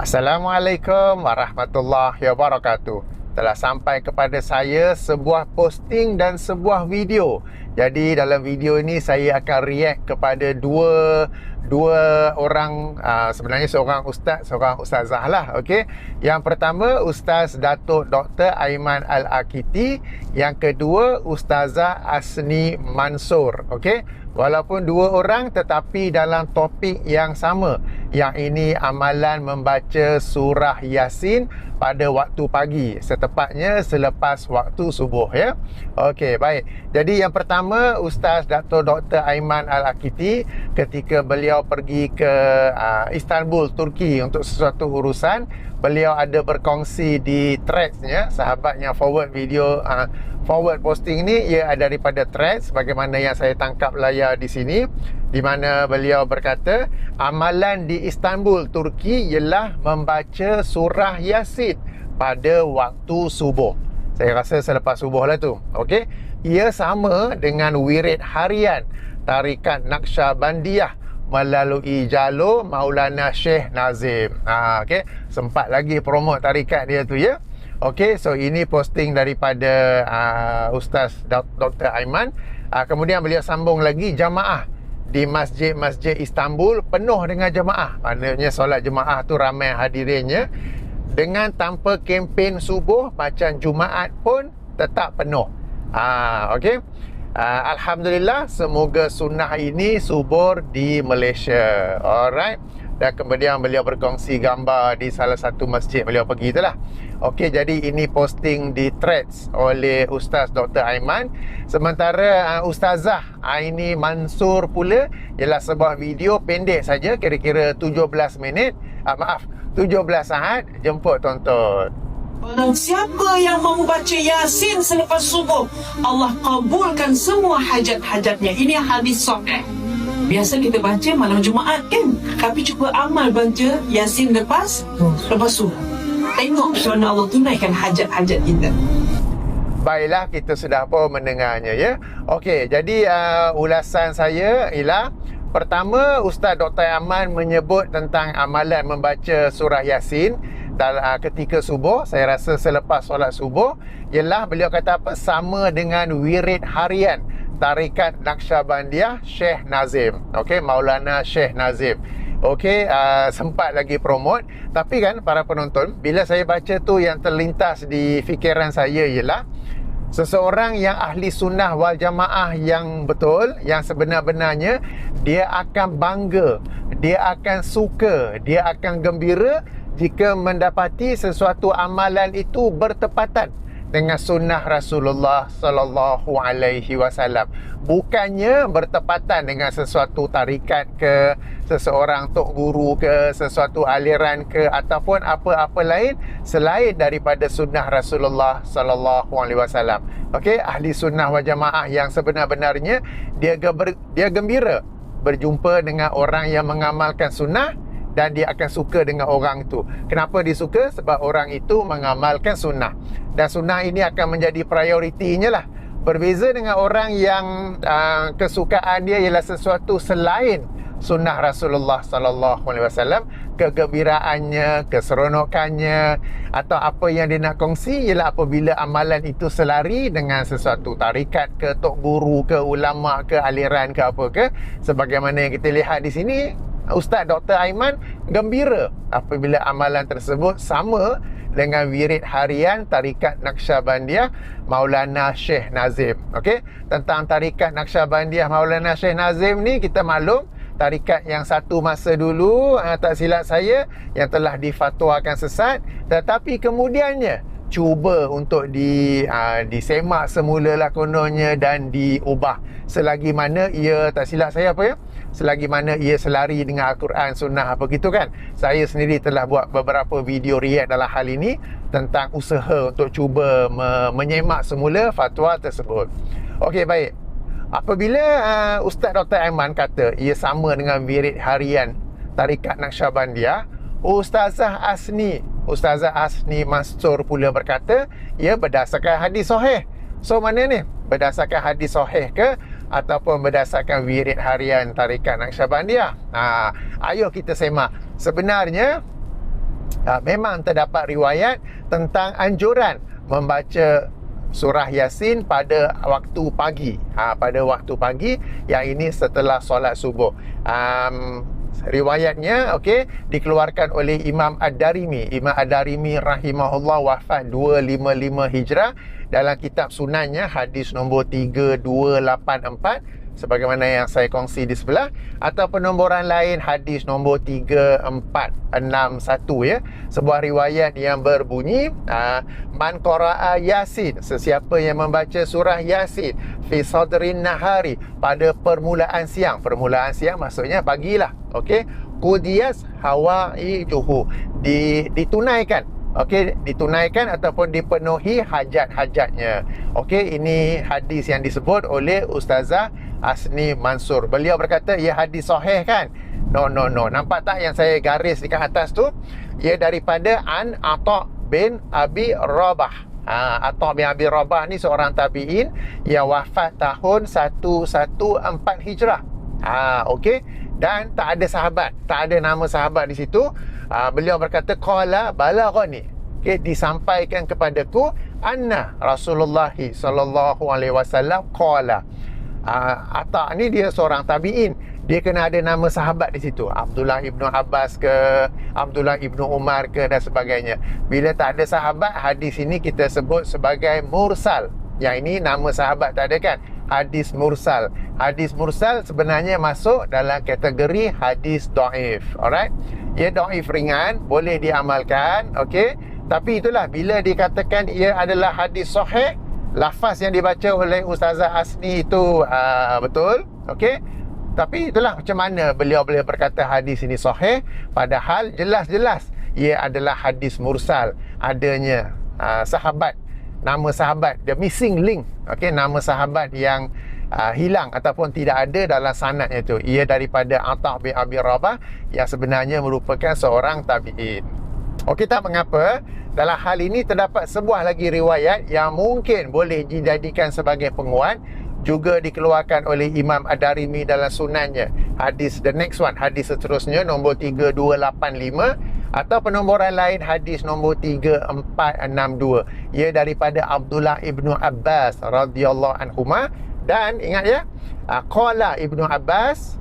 Assalamualaikum warahmatullahi wabarakatuh. Telah sampai kepada saya sebuah posting dan sebuah video. Jadi dalam video ini saya akan react kepada dua orang, sebenarnya seorang ustaz, seorang ustazah lah. Okey. Yang pertama Ustaz Datuk Dr. Aiman Al-Akiti, yang kedua Ustazah Asni Mansur. Okey. Walaupun dua orang tetapi dalam topik yang sama. Yang ini amalan membaca surah Yasin pada waktu pagi, setepatnya selepas waktu subuh, ya. Okey, baik. Jadi yang pertama Ustaz Datuk Dr. Aiman Al-Akiti, ketika beliau pergi ke Istanbul, Turki untuk sesuatu urusan, beliau ada berkongsi di threads-nya. Sahabat yang forward video, forward posting ni, ia ada daripada threads bagaimana yang saya tangkap layar di sini, di mana beliau berkata amalan di Istanbul, Turki ialah membaca surah Yasin pada waktu subuh. Saya rasa selepas subuh lah tu. Okey, ia sama dengan wirid harian tarikat Naqsyabandiyah melalui jalur Maulana Sheikh Nazim. Okey, sempat lagi promote tarikat dia tu, ya. Okey, so ini posting daripada Ustaz Dr. Aiman. Kemudian beliau sambung lagi, jamaah di masjid-masjid Istanbul penuh dengan jemaah. Maknanya solat jemaah tu ramai hadirinnya. Dengan tanpa kempen subuh macam Jumaat pun tetap penuh. Okey. Alhamdulillah, semoga sunnah ini subur di Malaysia. Alright. Dan kemudian beliau berkongsi gambar di salah satu masjid beliau pergi itulah. Okey, jadi ini posting di threads oleh Ustaz Dr. Aiman. Sementara Ustazah Aini Mansur pula ialah sebuah video pendek saja, kira-kira 17 minit. 17 saat. Jemput tonton. Barang siapa yang mahu baca Yasin selepas subuh, Allah kabulkan semua hajat-hajatnya. Ini hadis sahih. Biasa kita baca malam Jumaat kan, tapi cuba amal baca Yasin lepas subuh. Tengok macam mana Allah tunaikan hajat-hajat kita. Baiklah, kita sudah pun mendengarnya, ya. Okey, jadi ulasan saya ialah, pertama, Ustaz Dr. Aiman menyebut tentang amalan membaca surah Yasin ketika subuh. Saya rasa selepas solat subuh, ialah beliau kata apa? Sama dengan wirid harian tarikat Naqsyabandiyah Sheikh Nazim. Okey, Maulana Sheikh Nazim. Okey, sempat lagi promote. Tapi kan para penonton, bila saya baca tu, yang terlintas di fikiran saya ialah seseorang yang ahli sunnah wal jamaah yang betul, yang sebenar-benarnya, dia akan bangga, dia akan suka, dia akan gembira jika mendapati sesuatu amalan itu bertepatan dengan sunnah Rasulullah sallallahu alaihi wasallam. Bukannya bertepatan dengan sesuatu tarikat ke, seseorang tok guru ke, sesuatu aliran ke, ataupun apa-apa lain selain daripada sunnah Rasulullah sallallahu alaihi wasallam. Okey, ahli sunnah wal jamaah yang sebenar-benarnya, dia gembira berjumpa dengan orang yang mengamalkan sunnah, dan dia akan suka dengan orang itu. Kenapa dia suka? Sebab orang itu mengamalkan sunnah, dan sunnah ini akan menjadi prioritinya lah. Berbeza dengan orang yang kesukaan dia ialah sesuatu selain sunnah Rasulullah sallallahu alaihi wasallam. Kegembiraannya, keseronokannya, atau apa yang dia nak kongsi ialah apabila amalan itu selari dengan sesuatu tarikat ke, tok guru ke, ulama ke, aliran ke, apa ke. Sebagaimana yang kita lihat di sini, Ustaz Dr. Aiman gembira apabila amalan tersebut sama dengan wirid harian tarikat Naqsyabandiyah Maulana Sheikh Nazim. Okey, tentang tarikat Naqsyabandiyah Maulana Sheikh Nazim ni, kita maklum tarikat yang satu masa dulu, tak silap saya, yang telah difatwakan sesat, tetapi kemudiannya cuba untuk disemak semula lah kononnya dan diubah selagi mana ia, tak silap saya apa ya, selagi mana ia selari dengan Al-Quran, Sunnah, apa gitu kan. Saya sendiri telah buat beberapa video react dalam hal ini tentang usaha untuk cuba menyemak semula fatwa tersebut. Okey, baik. Apabila Ustaz Dr. Aiman kata ia sama dengan wirid harian tarikat Naqsyabandiyah, Ustazah Asni Mansur pula berkata ia berdasarkan hadis sahih. So mana ni? Berdasarkan hadis sahih ke ataupun berdasarkan wirid harian tarikat Naqsyabandiyah? Ayo kita semak. Sebenarnya memang terdapat riwayat tentang anjuran membaca surah Yasin pada waktu pagi. Pada waktu pagi, yang ini setelah solat subuh. Riwayatnya dikeluarkan oleh Imam Ad-Darimi. Imam Ad-Darimi rahimahullah wafat 255 Hijrah. Dalam kitab sunannya hadis nombor 3284 sebagaimana yang saya kongsi di sebelah, atau penomboran lain hadis nombor 3461 ya. Sebuah riwayat yang berbunyi man qara'a Yasin, sesiapa yang membaca surah Yasin fi sadrin nahari, pada permulaan siang. Permulaan siang maksudnya pagilah. Qudiyas hawaijuhu, ditunaikan. Ditunaikan ataupun dipenuhi hajat-hajatnya. Ini hadis yang disebut oleh Ustazah Asni Mansur. Beliau berkata, ia hadis sahih kan? No. Nampak tak yang saya garis dekat atas tu? Ia daripada An Ata' bin Abi Rabah. Ata' bin Abi Rabah ni seorang tabi'in yang wafat tahun 114 Hijrah. Dan tak ada sahabat, tak ada nama sahabat di situ. Beliau berkata, qala balaghani, disampaikan kepadaku, anna Rasulullah sallallahu alaihi wasallam qala. Ata' ni dia seorang tabi'in, dia kena ada nama sahabat di situ, Abdullah ibnu Abbas ke, Abdullah ibnu Umar ke, dan sebagainya. Bila tak ada sahabat, hadis ini kita sebut sebagai mursal. Yang ini nama sahabat tak ada kan? Hadis mursal. Hadis mursal sebenarnya masuk dalam kategori hadis dhaif. Alright? Ia dhaif ringan, boleh diamalkan, tapi itulah, bila dikatakan ia adalah hadis sahih, lafaz yang dibaca oleh Ustazah Asni itu betul, tapi itulah macam mana beliau boleh berkata hadis ini sahih, padahal jelas-jelas ia adalah hadis mursal. Adanya sahabat, nama sahabat, the missing link, nama sahabat yang hilang ataupun tidak ada dalam sanadnya itu. Ia daripada Ata' bin Abi Rabah yang sebenarnya merupakan seorang tabi'in. Tak mengapa. Dalam hal ini terdapat sebuah lagi riwayat yang mungkin boleh dijadikan sebagai penguat, juga dikeluarkan oleh Imam Ad-Darimi dalam sunannya. Hadis the next one, hadis seterusnya nombor 3285, atau penomboran lain hadis nombor 3462. Ia daripada Abdullah ibnu Abbas radhiyallahu anhuma. Dan ingat ya, qala Ibnu Abbas.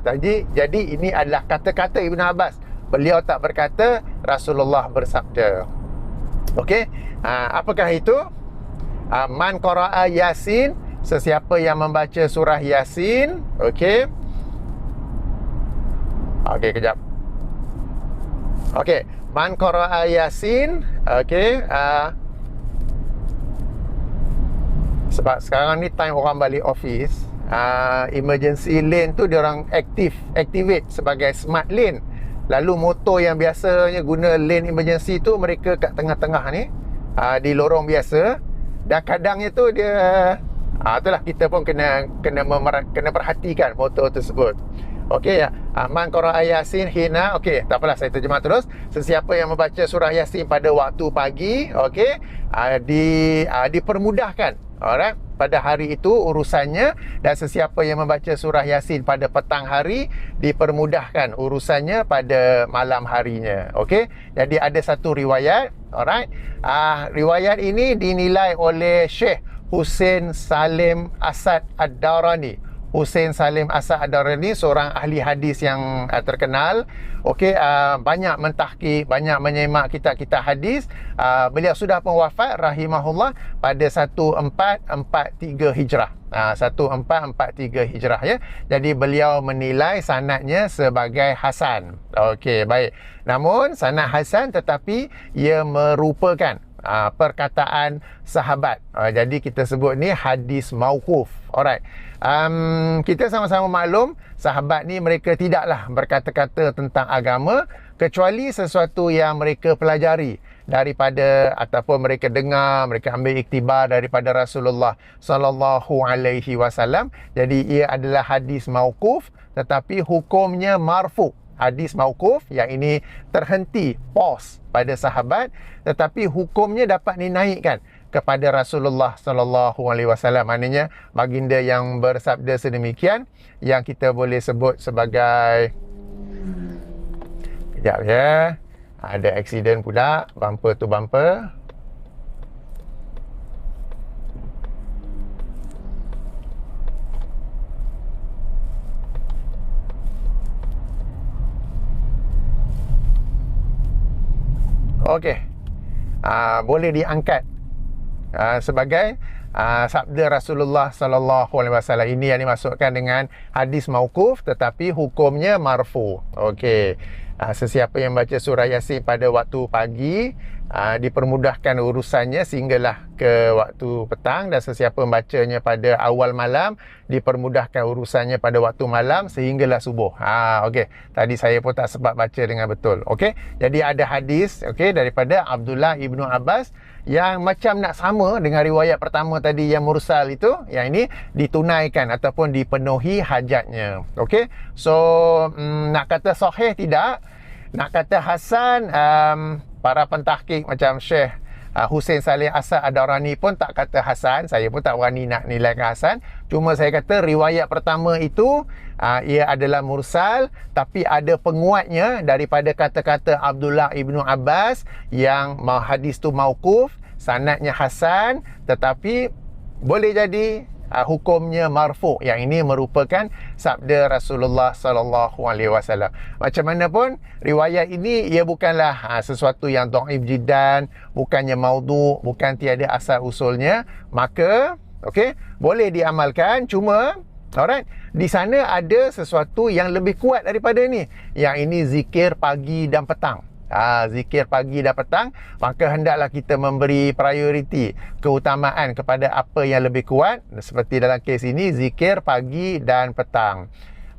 Jadi ini adalah kata-kata Ibnu Abbas. Beliau tak berkata Rasulullah bersabda. Apakah itu? Man qara'a Yasin, sesiapa yang membaca surah Yasin. Kejap. Man qara'a Yasin. Sebab sekarang ni time orang balik office, emergency lane tu dia orang activate sebagai smart lane. Lalu motor yang biasanya guna lane emergency tu, mereka kat tengah-tengah ni, di lorong biasa. Dan kadangnya tu dia itulah, kita pun kena perhatikan motor tersebut. Man qara'a Yasin hina, tak apalah, saya terjemah terus. Sesiapa yang membaca surah Yasin pada waktu pagi, dipermudahkan pada hari itu urusannya. Dan sesiapa yang membaca surah Yasin pada petang hari, dipermudahkan urusannya pada malam harinya. Jadi ada satu riwayat. Riwayat ini dinilai oleh Syekh Husain Salim Asad Ad-Darani. Husain Salim Asad Ad-Darani seorang ahli hadis yang terkenal. Banyak mentahqiq, banyak menyemak kitab-kitab hadis. Beliau sudah pun wafat rahimahullah pada 1443 Hijrah. 1443 Hijrah ya. Jadi beliau menilai sanadnya sebagai hasan. Baik. Namun sanad hasan, tetapi ia merupakan perkataan sahabat. Jadi kita sebut ni hadis mauquf. Alright. Kita sama-sama maklum, sahabat ni mereka tidaklah berkata-kata tentang agama kecuali sesuatu yang mereka pelajari daripada, ataupun mereka dengar, mereka ambil iktibar daripada Rasulullah sallallahu alaihi wasallam. Jadi ia adalah hadis mauquf, tetapi hukumnya marfu. Hadis mauquf yang ini terhenti, pause pada sahabat, tetapi hukumnya dapat dinaikkan kepada Rasulullah sallallahu alaihi wasallam. Maknanya baginda yang bersabda sedemikian, yang kita boleh sebut sebagai, kejap ya, Ada accident pula, bumper to bumper. Okey. Boleh diangkat sebagai sabda Rasulullah sallallahu alaihi wasallam. Ini yang dimasukkan dengan hadis mauquf tetapi hukumnya marfu. Okey. Sesiapa yang baca surah Yasin pada waktu pagi dipermudahkan urusannya sehinggalah ke waktu petang, dan sesiapa membacanya pada awal malam dipermudahkan urusannya pada waktu malam sehinggalah subuh. Okey. Tadi saya pun tak sempat baca dengan betul. Okey. Jadi ada hadis daripada Abdullah ibnu Abbas yang macam nak sama dengan riwayat pertama tadi yang mursal itu, yang ini ditunaikan ataupun dipenuhi hajatnya. Okey. So nak kata sahih tidak, nak kata hasan, para pentahqiq macam Syekh Hussein Saleh Asad Ad-Darani pun tak kata hasan. Saya pun tak berani nak nilaikan hasan. Cuma saya kata riwayat pertama itu ia adalah mursal, tapi ada penguatnya daripada kata-kata Abdullah ibnu Abbas yang hadis tu mauquf, sanadnya hasan, tetapi boleh jadi hukumnya marfu'. Yang ini merupakan sabda Rasulullah sallallahu alaihi wasallam. Macam mana pun riwayat ini ia bukanlah sesuatu yang dhaif jiddan, bukannya maudhu', bukan tiada asal usulnya, maka boleh diamalkan. Cuma alright, di sana ada sesuatu yang lebih kuat daripada ni. Yang ini zikir pagi dan petang. Zikir pagi dan petang, maka hendaklah kita memberi prioriti, keutamaan kepada apa yang lebih kuat, seperti dalam kes ini zikir pagi dan petang.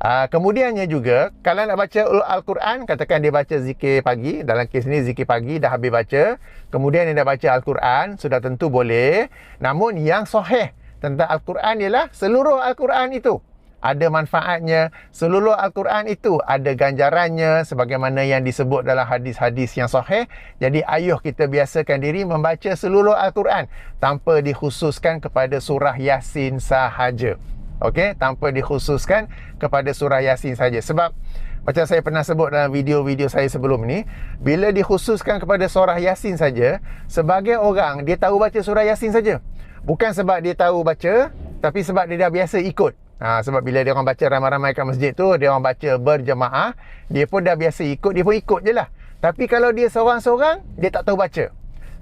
Kemudiannya juga, kalau nak baca Al-Quran, katakan dia baca zikir pagi, dalam kes ini zikir pagi dah habis baca, kemudian dia nak baca Al-Quran, sudah tentu boleh. Namun yang sahih tentang Al-Quran ialah seluruh Al-Quran itu ada manfaatnya, seluruh Al-Quran itu ada ganjarannya sebagaimana yang disebut dalam hadis-hadis yang sahih. Jadi ayuh kita biasakan diri membaca seluruh Al-Quran tanpa dikhususkan kepada surah Yasin sahaja. Okey, tanpa dikhususkan kepada surah Yasin saja. Sebab macam saya pernah sebut dalam video-video saya sebelum ni, bila dikhususkan kepada surah Yasin saja, sebagai orang dia tahu baca surah Yasin saja. Bukan sebab dia tahu baca, tapi sebab dia dah biasa ikut. Sebab bila dia orang baca ramai-ramai kat masjid tu, dia orang baca berjemaah, dia pun dah biasa ikut, dia pun ikut je lah. Tapi kalau dia seorang-seorang, dia tak tahu baca.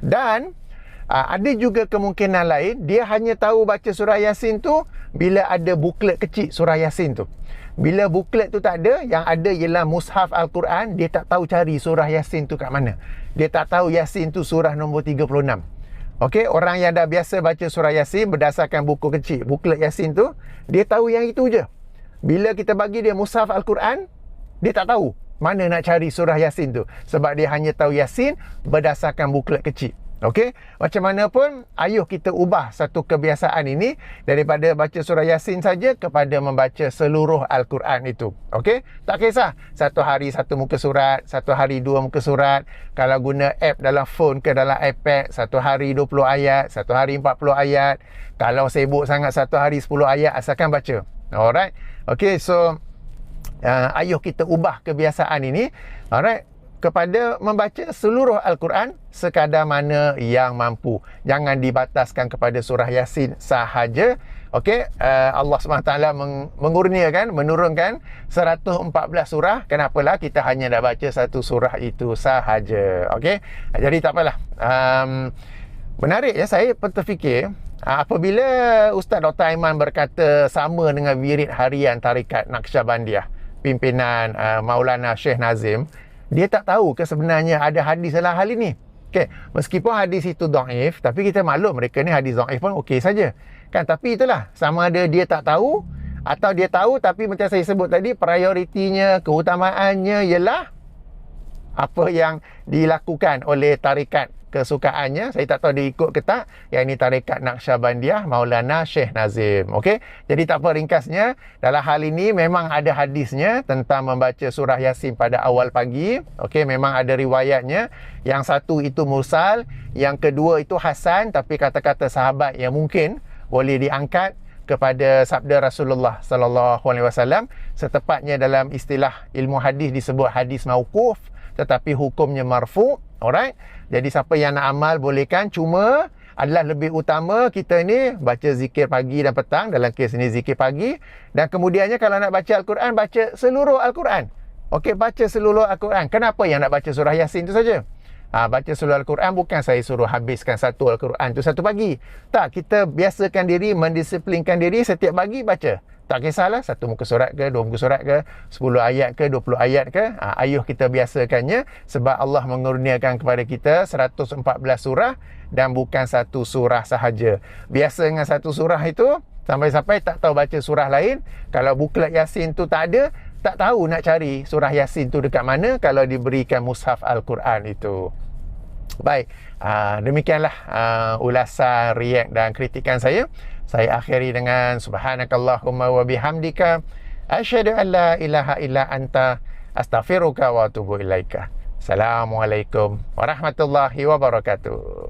Dan ada juga kemungkinan lain, dia hanya tahu baca surah Yasin tu bila ada buklet kecil surah Yasin tu. Bila buklet tu tak ada, yang ada ialah mushaf Al-Quran, dia tak tahu cari surah Yasin tu kat mana. Dia tak tahu Yasin tu surah nombor 36. Okey, orang yang dah biasa baca surah Yasin berdasarkan buku kecil, buklet Yasin tu, dia tahu yang itu je. Bila kita bagi dia mushaf Al-Quran, dia tak tahu mana nak cari surah Yasin tu, sebab dia hanya tahu Yasin berdasarkan buklet kecil. Okey, macam mana pun ayuh kita ubah satu kebiasaan ini daripada baca surah Yasin saja kepada membaca seluruh Al-Quran itu. Okey, tak kisah satu hari satu muka surat, satu hari dua muka surat. Kalau guna app dalam phone ke dalam iPad, satu hari 20 ayat, satu hari 40 ayat. Kalau sibuk sangat, satu hari 10 ayat, asalkan baca. Alright. Okey, so ayuh kita ubah kebiasaan ini, alright, kepada membaca seluruh Al-Quran sekadar mana yang mampu. Jangan dibataskan kepada surah Yasin sahaja. Okey, Allah SWT mengurniakan, menurunkan 114 surah. Kenapalah kita hanya nak baca satu surah itu sahaja. Okey, jadi tak apalah. Menarik ya, saya pun terfikir, apabila Ustaz Dr. Aiman berkata sama dengan wirid harian tarikat Naqsyabandiyah pimpinan Maulana Syekh Nazim, dia tak tahu ke sebenarnya ada hadis dalam hal ini. Okay. Meskipun hadis itu dhaif, tapi kita maklum mereka ni hadis dhaif pun okey saja. Kan, tapi itulah, sama ada dia tak tahu atau dia tahu tapi macam saya sebut tadi, prioritinya, keutamaannya ialah apa yang dilakukan oleh tarikat kesukaannya. Saya tak tahu dia ikut ke tak, yang ini tarikat Naqsyabandiyah Maulana Syekh Nazim. Okey, jadi tak apa, ringkasnya dalam hal ini memang ada hadisnya tentang membaca surah Yasin pada awal pagi. Okey, memang ada riwayatnya. Yang satu itu mursal, yang kedua itu hasan, tapi kata-kata sahabat yang mungkin boleh diangkat kepada sabda Rasulullah sallallahu alaihi wasallam. Setepatnya dalam istilah ilmu hadis disebut hadis mauquf, tetapi hukumnya marfu'. Alright. Jadi siapa yang nak amal bolehkan, cuma adalah lebih utama kita ni baca zikir pagi dan petang, dalam kes ni zikir pagi, dan kemudiannya kalau nak baca Al-Quran, baca seluruh Al-Quran. Okey, baca seluruh Al-Quran. Kenapa yang nak baca surah Yasin tu saja? Baca seluruh Al-Quran, bukan saya suruh habiskan satu Al-Quran tu satu pagi. Tak, kita biasakan diri, mendisiplinkan diri setiap pagi baca. Tak kisahlah, satu muka surat ke, dua muka surat ke, 10 ayat ke, 20 ayat ke. Ayuh kita biasakannya, sebab Allah mengurniakan kepada kita 114 surah dan bukan satu surah sahaja. Biasa dengan satu surah itu, sampai-sampai tak tahu baca surah lain. Kalau buklet Yasin tu tak ada, tak tahu nak cari surah Yasin tu dekat mana kalau diberikan mushaf Al-Quran itu. Baik, demikianlah ulasan, react dan kritikan saya. Saya akhiri dengan subhanakallahumma wa bihamdika asyhadu an la ilaha illa anta astaghfiruka wa atubu ilaika. Assalamualaikum warahmatullahi wabarakatuh.